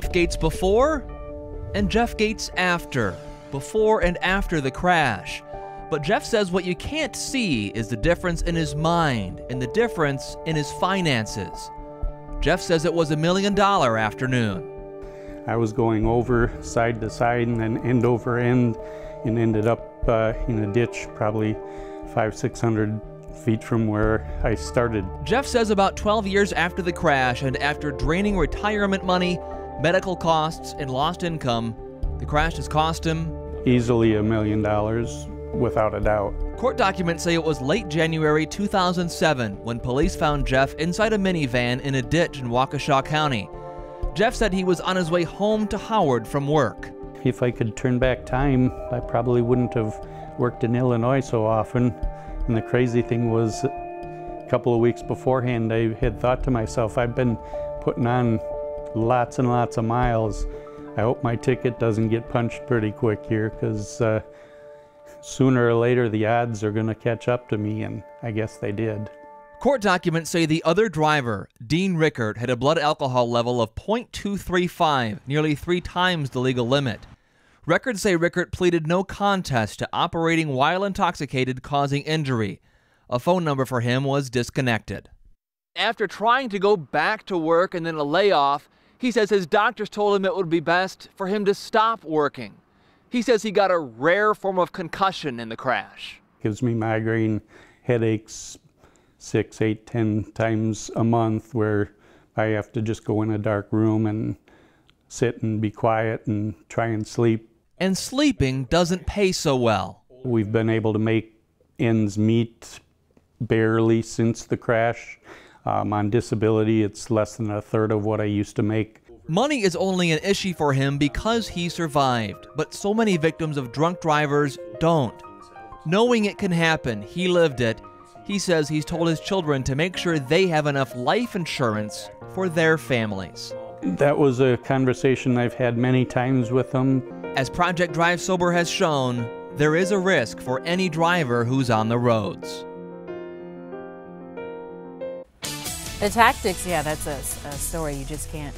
Jeff Gates before and Jeff Gates after. Before and after the crash. But Jeff says what you can't see is the difference in his mind and the difference in his finances. Jeff says it was $1 million afternoon. I was going over side to side and then end over end and ended up in a ditch probably 500-600 feet from where I started. Jeff says about 12 years after the crash and after draining retirement money, medical costs, and lost income, the crash has cost him easily $1 million, without a doubt. Court documents say it was late January 2007 when police found Jeff inside a minivan in a ditch in Waukesha County. Jeff said he was on his way home to Howard from work. If I could turn back time, I probably wouldn't have worked in Illinois so often. And the crazy thing was, a couple of weeks beforehand, I had thought to myself, I've been putting on lots and lots of miles. I hope my ticket doesn't get punched pretty quick here, because sooner or later the odds are going to catch up to me, and I guess they did. Court documents say the other driver, Dean Rickert, had a blood alcohol level of .235, nearly 3 times the legal limit. Records say Rickert pleaded no contest to operating while intoxicated causing injury. A phone number for him was disconnected. After trying to go back to work and then a layoff, he says his doctors told him it would be best for him to stop working. He says he got a rare form of concussion in the crash. Gives me migraine headaches 6, 8, 10 times a month, where I have to just go in a dark room and sit and be quiet and try and sleep. And sleeping doesn't pay so well. We've been able to make ends meet barely since the crash. On disability, it's less than a third of what I used to make. Money is only an issue for him because he survived, but so many victims of drunk drivers don't. Knowing it can happen, he lived it. He says he's told his children to make sure they have enough life insurance for their families. That was a conversation I've had many times with them. As Project Drive Sober has shown, there is a risk for any driver who's on the roads. The tactics, yeah, that's a story you just can't